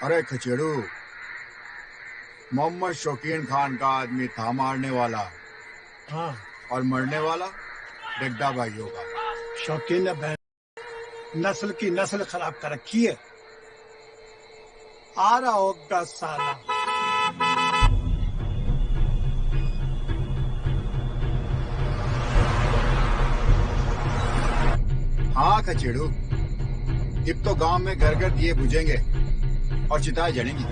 अरे खचेड़ू, मोहम्मद शौकीन खान का आदमी था मारने वाला। हाँ, और मरने वाला डिग्डा भाइयों का। शौकीन ने नस्ल की नस्ल खराब कर रखी है। आ रहा होगा साला। हाँ खचेड़ू, अब तो गांव में घर घर दिए बुझेंगे और चिताएं जलेंगी।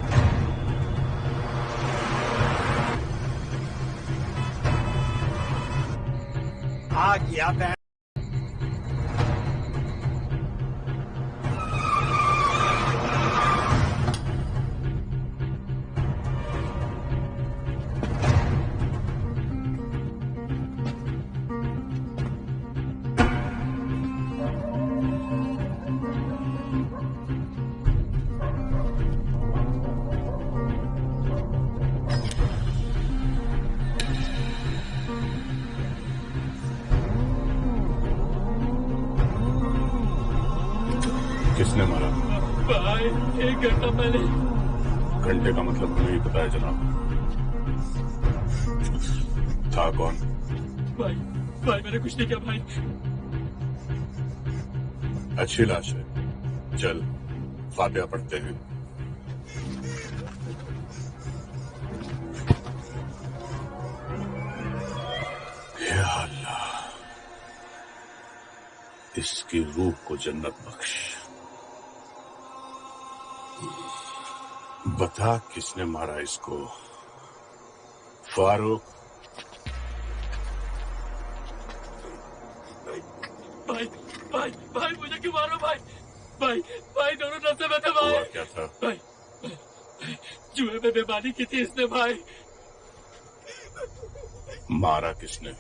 आ गया बहन। किसने मारा? भाई 1 घंटा पहले। घंटे का मतलब तुम्हें ही पता है जनाब। था कौन? भाई भाई मैंने कुछ नहीं किया भाई। अच्छी लाश है, चल फातिहा पढ़ते हैं। या अल्लाह, इसकी रूह को जन्नत बख्श। बता किसने मारा इसको? फारूक? भाई भाई भाई मुझे क्यों मारो भाई? भाई भाई दोनों नशे में थे भाई। हुआ क्या था? भाई जुए में बेईमानी की थी इसने भाई। मारा किसने?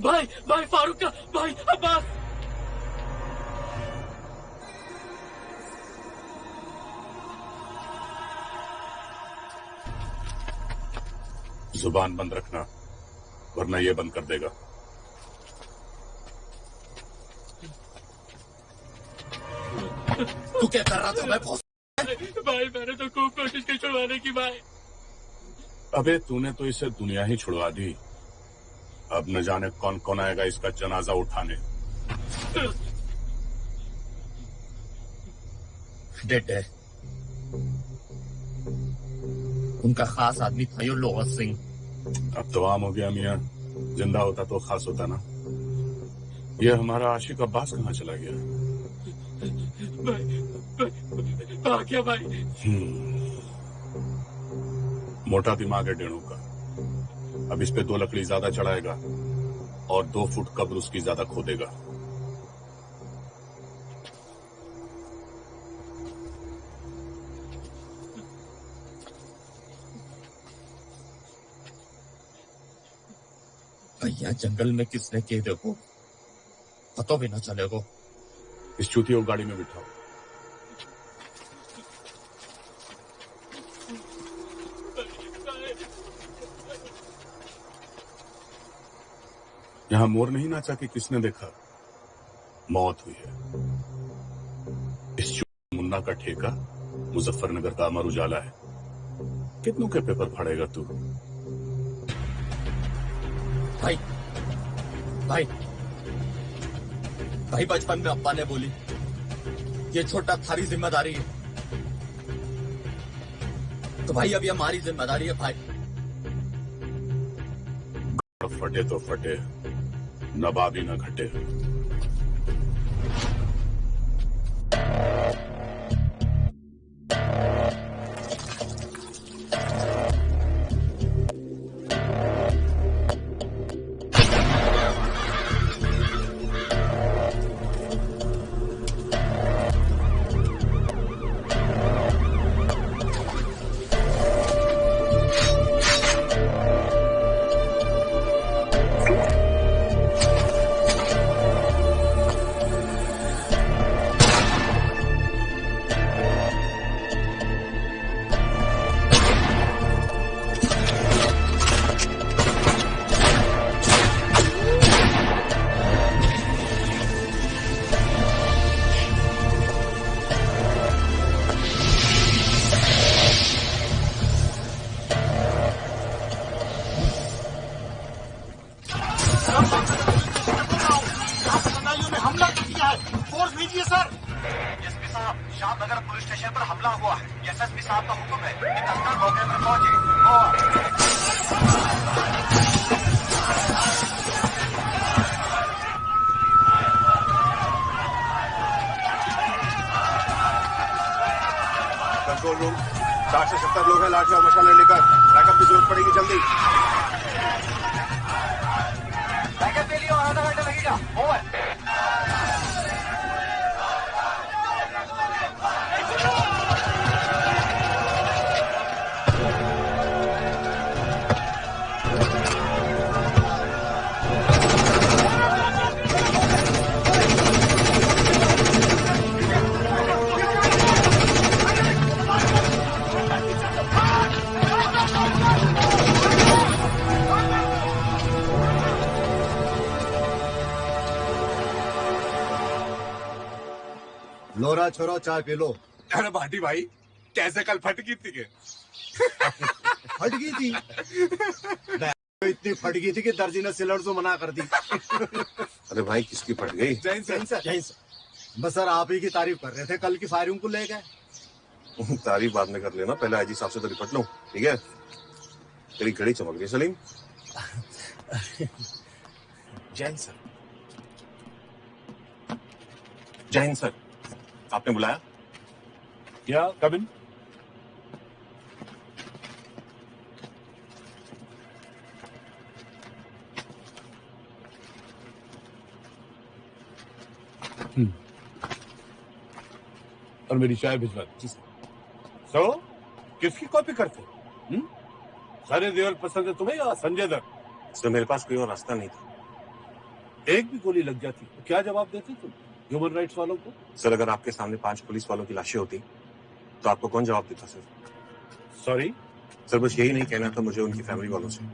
भाई भाई फारूक का भाई अब्बास। जुबान बंद रखना वरना ये बंद कर देगा। तू क्या कर रहा था? मैं भाई मैंने तो खूब कोशिश की छुड़वाने की भाई। अबे तूने तो इसे दुनिया ही छुड़वा दी। अब न जाने कौन कौन आएगा इसका जनाजा उठाने। डेड है। उनका खास आदमी था यो लोहा सिंह। अब तो आम हो गया मियां, जिंदा होता तो खास होता ना। ये हमारा आशिक अब्बास कहाँ चला गया? भाई क्या भाई? मोटा दिमाग है डेणू का। अब इस पे 2 लकड़ी ज्यादा चढ़ाएगा और 2 फुट कब्र उसकी ज्यादा खोदेगा। भैया जंगल में किसने किए देखो, पता भी ना चलेगा। इस चूतिया को गाड़ी में बिठाओ। यहां मोर नहीं नाचा कि किसने देखा? मौत हुई है। इस मुन्ना का ठेका मुजफ्फरनगर का अमर उजाला है। कितनों के पेपर फाड़ेगा तू? भाई भाई भाई बचपन में अब्बा ने बोली ये छोटा थारी जिम्मेदारी है, तो भाई अब ये हमारी जिम्मेदारी है भाई। फटे तो फटे, नवाबी न घटे। एसएसपी साहब का हुक्म है कि तत्काल मौके पर पहुंचे। कंट्रोल रूम 60 से 70 लोग हैं, लाठी और मशाले लेकर। बैकअप की जरूरत पड़ेगी जल्दी। बैकअप के लिए और आधा घंटा लगेगा। ओवर। लोरा छोरो चाय पी लो। अरे भाटी भाई कैसे कल फट गई थी? फट गई थी। इतनी फट गई थी कि दर्जी ने सिलर से मना कर दी। अरे भाई किसकी फट गई? जैन सर। बस सर आप ही की तारीफ कर रहे थे कल की फायरिंग को लेकर। तारीफ बाद में कर लेना, पहले आईजी साहब से तो निपट लो, ठीक है? तेरी घड़ी चमक गई सलीम। जैन सर, जैन सर, आपने बुलाया? क्या कबिन? और मेरी चाय भिजवा दी। तो किसकी कॉपी करते? सारे देवल पसंद है तुम्हें या संजय दत्त? सर मेरे पास कोई और रास्ता नहीं था। एक भी गोली लग जाती तो क्या जवाब देते तुम ह्यूमन राइट्स वालों को? सर अगर आपके सामने 5 पुलिस वालों की लाशें होती तो आपको कौन जवाब देता? सर सॉरी सर, बस यही नहीं कहना था मुझे उनकी फैमिली वालों से।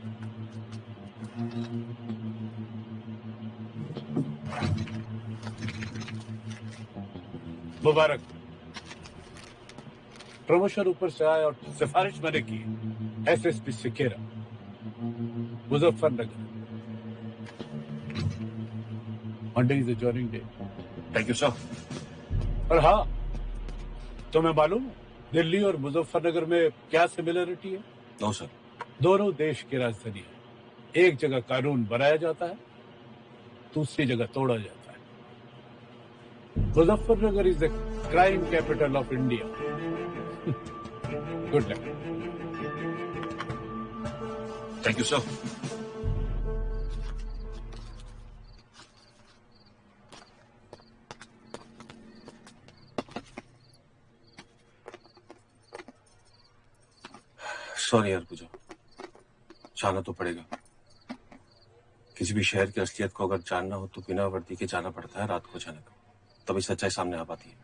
मुबारक, प्रमोशन ऊपर से आया और सिफारिश मैंने की। SSP Sequeira, Muzaffarnagar. Monday is the joining day. Thank you sir. और हाँ, तुम्हें मालूम है दिल्ली और मुजफ्फरनगर में क्या सिमिलरिटी है? No sir. दोनों देश की राजधानी है। एक जगह कानून बनाया जाता है, दूसरी जगह तोड़ा जाता है। Muzaffarnagar is the crime capital of India. Good luck. Thank you sir. Sorry यार पूजा, जाना तो पड़ेगा। किसी भी शहर की असलियत को अगर जानना हो तो बिना वर्दी के जाना पड़ता है रात को अचानक, तभी सच्चाई सामने आ पाती है।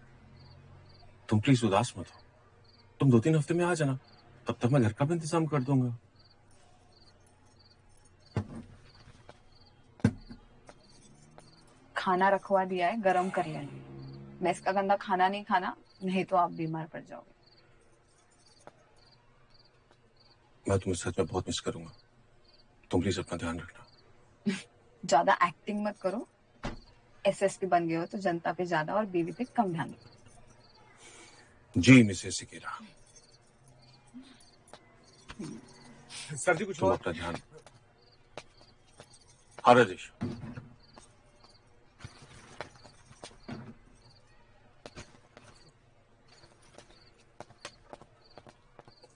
तुम प्लीज उदास मत हो, तुम 2-3 हफ्ते में आ जाना, तब तक मैं घर का भी इंतजाम कर दूंगा। खाना रखवा दिया है, गरम कर लेना। मैस का गंदा खाना नहीं खाना, नहीं तो आप बीमार पड़ जाओगे। मैं तुम्हें सच में बहुत मिस करूंगा, तुम प्लीज अपना ध्यान रखना। ज्यादा एक्टिंग मत करो। एसएसपी बन गए हो तो जनता पे ज्यादा और बीवी पे कम ध्यान दो। जी मिसेस सिकेरा। सर जी कुछ तुम अपना ध्यान। हाँ राजेश।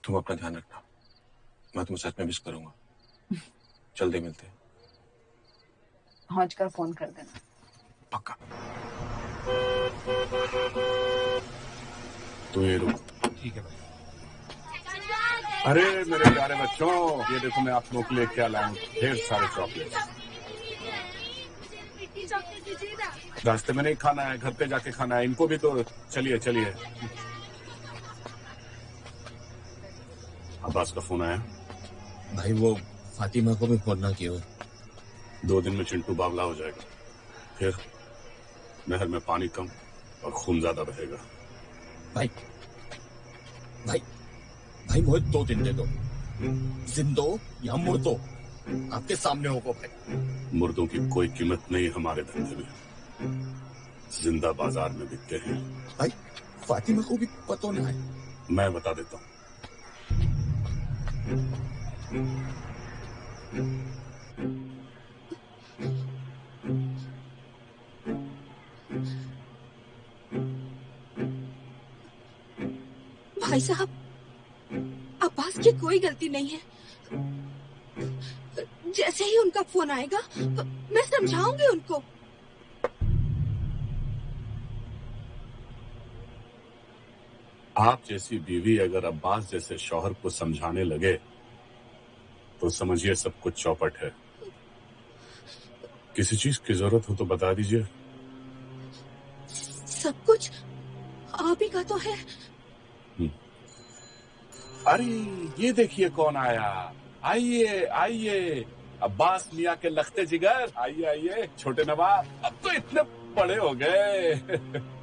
तुम अपना ध्यान रखना, मैं तुम्हें सच में मिस करूंगा। जल्दी मिलते हैं। पहुंच कर फोन कर देना। पक्का। तो ये रुक। ठीक है भाई। अरे मेरे प्यारे बच्चों, ये देखो मैं आप लोगों के लिए क्या लाया हूं, ढेर सारे चॉकलेट। रास्ते में नहीं खाना है, घर पे जाके खाना है। इनको भी तो चलिए चलिए। अब्बास का फोन आया? भाई वो फातिमा को भी फोन ना किया। 2 दिन में चिंटू बावला हो जाएगा, फिर नहर में पानी कम और खून ज्यादा बहेगा। भाई भाई भाई मुझे 2 दिन दे दो, जिंदो या मुर्दो, आपके सामने होगा भाई। मुर्दों की कोई कीमत नहीं हमारे धंधे में, जिंदा बाजार में बिकते हैं। भाई फातिमा को भी पता ना है, मैं बता देता हूं। भाई साहब, अब्बास की कोई गलती नहीं है। जैसे ही उनका फोन आएगा मैं समझाऊंगी उनको। आप जैसी बीवी अगर अब्बास जैसे शौहर को समझाने लगे तो समझिए सब कुछ चौपट है। किसी चीज की जरूरत हो तो बता दीजिए। सब कुछ आप ही का तो है। अरे ये देखिए कौन आया। आइए आइए, अब्बास मियाँ के लखते जिगर। आइए आइए छोटे नवाब, अब तो इतने बड़े हो गए।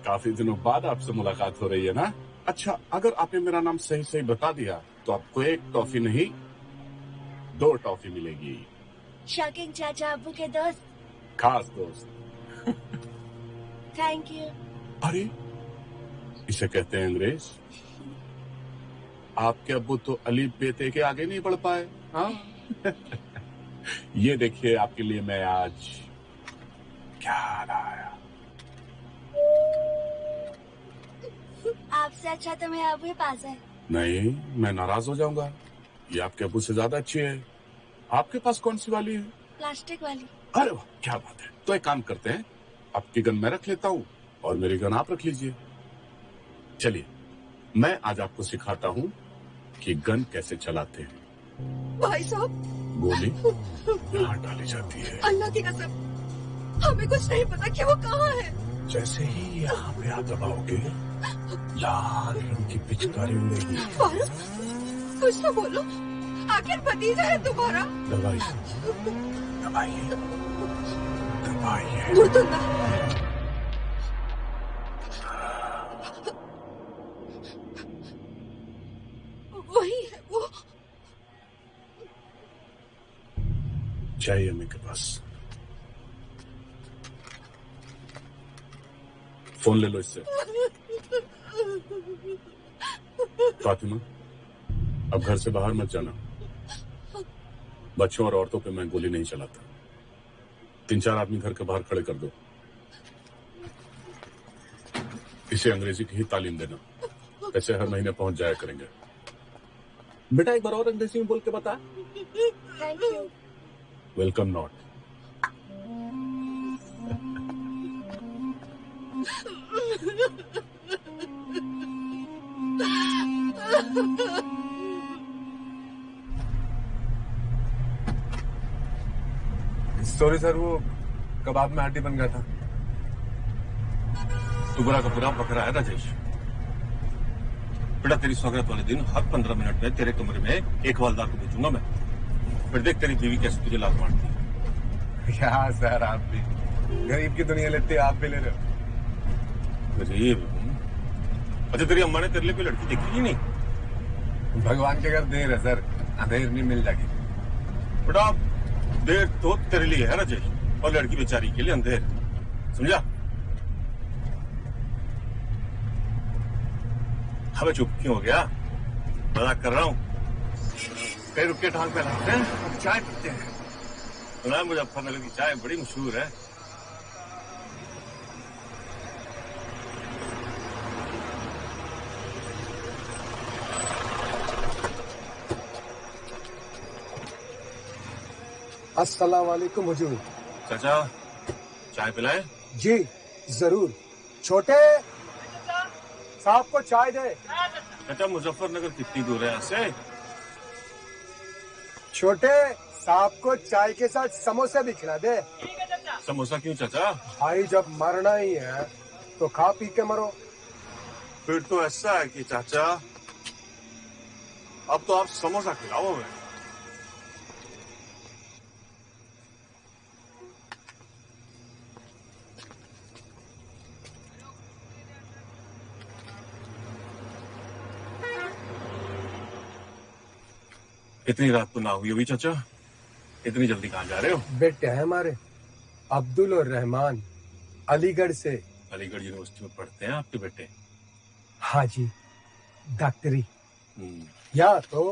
काफी दिनों बाद आपसे मुलाकात हो रही है ना। अच्छा, अगर आपने मेरा नाम सही सही बता दिया तो आपको एक टॉफी नहीं 2 टॉफी मिलेगी। शॉकिंग चाचा अब्बू के दोस्त। खास दोस्त। Thank you. अरे इसे कहते हैं अंग्रेज। आपके अब्बू तो अली बेटे के आगे नहीं बढ़ पाए। हाँ। ये देखिए आपके लिए मैं आज क्या लाया। आपसे अच्छा तो मेरे अब्बू के पास है। नहीं, मैं नाराज हो जाऊंगा। ये आपके अब्बू से ज्यादा अच्छी है। आपके पास कौन सी वाली है? प्लास्टिक वाली। अरे वाह, क्या बात है। तो एक काम करते हैं, आपकी गन मैं रख लेता हूँ और मेरी गन आप रख लीजिए। चलिए, मैं आज आपको सिखाता हूँ कि गन कैसे चलाते हैं। भाई साहब, गोली यहाँ डाली जाती है। अल्लाह की कसम, हमें कुछ नहीं पता कि वो कहाँ है। जैसे ही यहाँ पे आप दबाओगे, लाल रंग की पिचकारी उड़ेगी। फारूक, कुछ तो बोलो, आखिर भतीजा है तुम्हारा। दबाइए, दबाइए, दबाइए। मुर्तुल्ला, वही है वो। चाहिए अम्मी के पास। फोन ले लो इससे। फातिमा, अब घर से बाहर मत जाना। बच्चों और औरतों पे मैं गोली नहीं चलाता। 3-4 आदमी घर के बाहर खड़े कर दो। इसे अंग्रेजी की ही तालीम देना, ऐसे हर महीने पहुंच जाया करेंगे। बेटा एक बार और अंग्रेजी में बोल के बता। Thank you. Welcome not. Sorry sir, वो कबाब में हड्डी बन गया था। तू बुरा का बुरा बकरा है राजेश। बेटा तेरी सौगात वाले दिन हर 15 मिनट में तेरे कमरे में एक हवलदार को भेजूंगा मैं। फिर देख तेरी बीवी कैसे तुझे लात मारती है। क्या सर, आप भी गरीब की दुनिया लेते, आप भी ले रहे हो। गरीब? अच्छा, तेरी अम्मा ने तेरे लिए कोई लड़की देखी ही नहीं? भगवान के घर देर है सर, अंधेर नहीं मिल जाएगी। बेटा देर तो तेरे लिए है राजेश, और लड़की बेचारी के लिए अंधेर, समझा? हमें चुप क्यों हो गया? मजाक कर रहा हूँ। कहीं रुक के ढाल पे रखते हैं, चाय पीते हैं। सुना है मुजफ्फरनगर की चाय बड़ी मशहूर है। अस्सलाम वालेकुम हुजूर। चाचा चाय पिलाए? जी जरूर। छोटे साहब को चाय दे। चाचा मुजफ्फरनगर कितनी दूर है यहाँ से? छोटे साहब को चाय के साथ समोसे भी खिला दे। समोसा क्यों चाचा? भाई जब मरना ही है तो खा पी के मरो। फिर तो ऐसा है कि चाचा अब तो आप समोसा खिलाओ हमें। इतनी रात तो ना हुई अभी चाचा, इतनी जल्दी कहाँ जा रहे हो? बेटे हैं हमारे अब्दुल और रहमान, अलीगढ़ से। अलीगढ़ यूनिवर्सिटी में पढ़ते हैं आपके बेटे? हाँ जी। डॉक्टरी या तो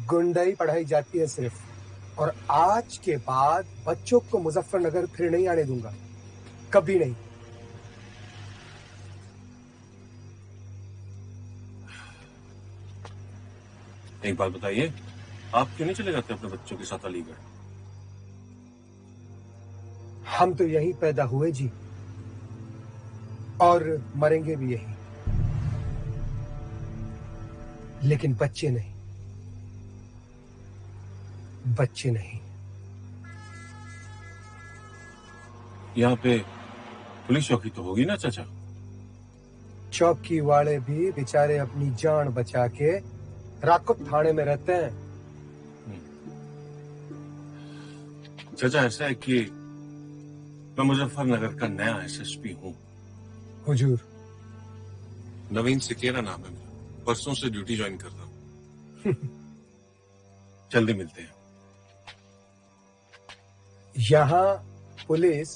गुंडाई पढ़ाई जाती है सिर्फ, और आज के बाद बच्चों को मुजफ्फरनगर फिर नहीं आने दूंगा, कभी नहीं। एक बात बताइए, आप क्यों नहीं चले जाते अपने बच्चों के साथ अलीगढ़? हम तो यहीं पैदा हुए जी, और मरेंगे भी यहीं, लेकिन बच्चे नहीं, बच्चे नहीं। यहाँ पे पुलिस चौकी तो होगी ना चाचा? चौकी वाले भी बेचारे अपनी जान बचा के राकुत थाने में रहते हैं। चाचा ऐसा है कि मैं मुजफ्फरनगर का नया एसएसपी हूँ। हुजूर। नवीन सिकेरा नाम है मेरा, परसों से ड्यूटी ज्वाइन कर रहा हूँ। जल्दी मिलते हैं। यहाँ पुलिस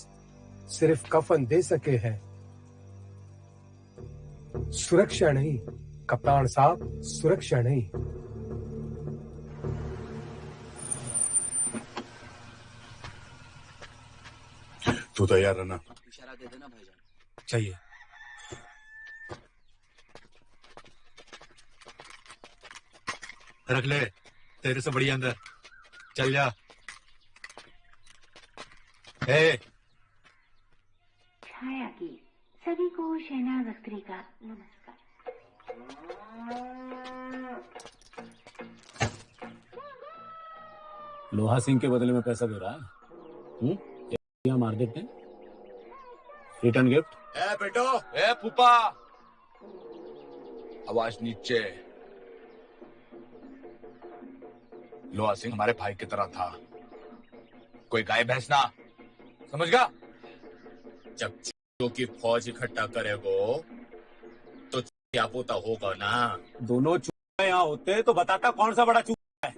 सिर्फ कफन दे सके हैं, सुरक्षा नहीं कप्तान साहब, सुरक्षा नहीं। तू तैयार रहना। इशारा दे देना भाईजान। चाहिए। रख ले, तेरे से बढ़िया अंदर चल जा। छाया की सभी को शहनाज अख्तरी का नमस्कार। लोहा सिंह के बदले में पैसा दे रहा है। यहाँ मार देते हैं, रिटर्न गिफ्ट। ए बेटो, ए फूफा, आवाज नीचे। लोहा सिंह हमारे भाई की तरह था, कोई गाय भैंस ना, समझ गया? जब चूहों की फौज इकट्ठा करेगो तो क्या पोता होगा ना। दोनों चूहे यहाँ होते तो बताता कौन सा बड़ा चूहा है,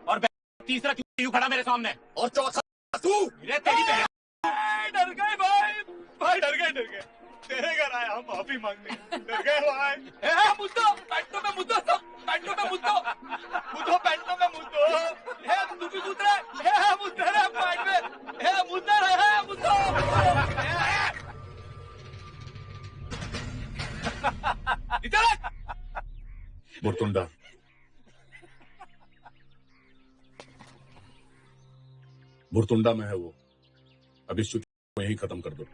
और तीसरा चूहा यूं खड़ा मेरे सामने, और चौथा तू। तेरी बहन। डर गए भाई डर गए। तेरे घर आए हम माफी मांगने, डर गए भाई। मुद्दो पैंटों में मुद्दो, सब पैंटों में मुद्दो पैंटों में मुद्दो। तू भी मुद्द रहे, मुद्द रहे पैंट में, मुद्द रहे मुद्दो। बुरतुंडा, बुरतुंडा में है वो। अब इस को यही खत्म कर दो।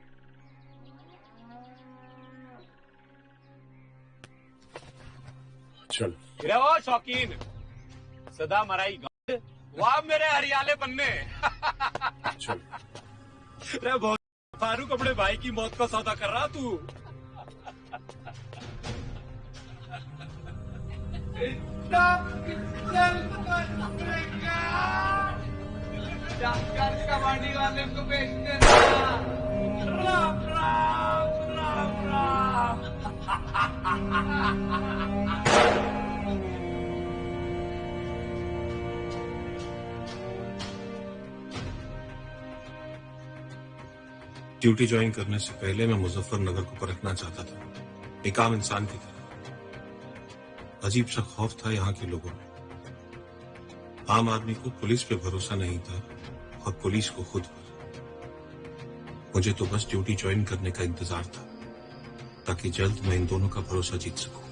चल। ओ शौकीन, सदा मराई गांड, वाह मेरे हरियाले पन्ने। चल। अरे बहुत फारूक अपने भाई की मौत का सौदा कर रहा तू। कबाड़ी वाले को बेच देना। राम राम राम राम। ड्यूटी ज्वाइन करने से पहले मैं मुजफ्फरनगर को परखना चाहता था, एक आम इंसान की तरह। अजीब सा खौफ था यहाँ के लोगों में। आम आदमी को पुलिस पे भरोसा नहीं था, और पुलिस को खुद पर। मुझे तो बस ड्यूटी ज्वाइन करने का इंतजार था, ताकि जल्द मैं इन दोनों का भरोसा जीत सकूं।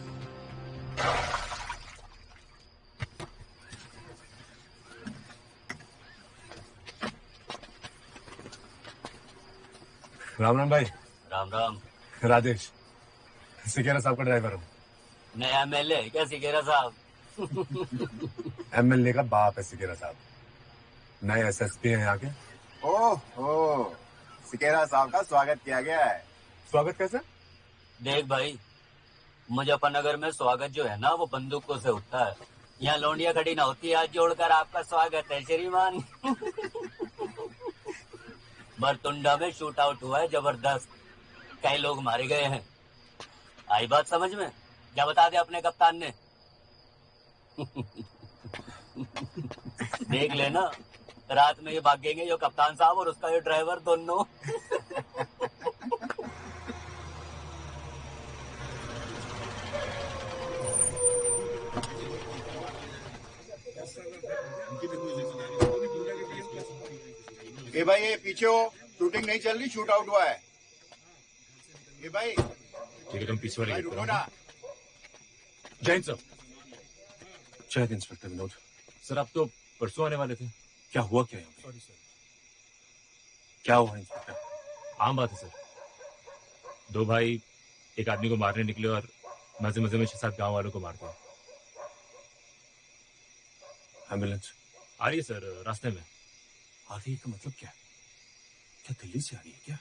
राम राम भाई। राम राम। राजेश, सिकेरा साहब का ड्राइवर हूँ। नया एमएलए क्या सिकेरा साहब? एमएलए का बाप है सिकेरा साहब, नए एसएसपी हैं यहाँ के। ओह, सिकेरा साहब का स्वागत किया गया है। स्वागत कैसे? देख भाई, मुजफ्फरनगर में स्वागत जो है ना वो बंदूकों से उठता है। यहाँ लौंडिया खड़ी ना होती, हाथ जोड़कर आपका स्वागत है श्रीमान। बरतुंडा में शूट आउट हुआ है जबरदस्त, कई लोग मारे गए हैं। आई बात समझ में? क्या बता दे अपने कप्तान ने? देख लेना, रात में ये भागेंगे जो कप्तान साहब और उसका ये ड्राइवर दोनों। ए भाई ये पीछे हो, शूटिंग नहीं चल रही, शूट आउट हुआ है। ए भाई ठीक है, तुम पीछे वाले भाई गेट पर रुको आओ। ना। जैन सर। जय हिंद इंस्पेक्टर विनोद। सर आप तो परसों आने वाले थे। क्या हुआ क्या यहाँ पे? Sorry sir. क्या हुआ इंस्पेक्टर? आम बात है सर, दो भाई एक आदमी को मारने निकले और मजे मजे में 6-7 गांव वालों को मार दिया। एम्बुलेंस आ रही है सर, रास्ते में। आ रही है का मतलब क्या? क्या दिल्ली से आ रही है क्या?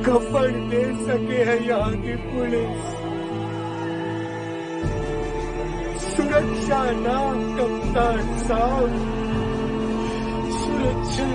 कफन दे सके है यहाँ की पुलिस, सुरक्षा ना कप्तान साहब, सुरक्षा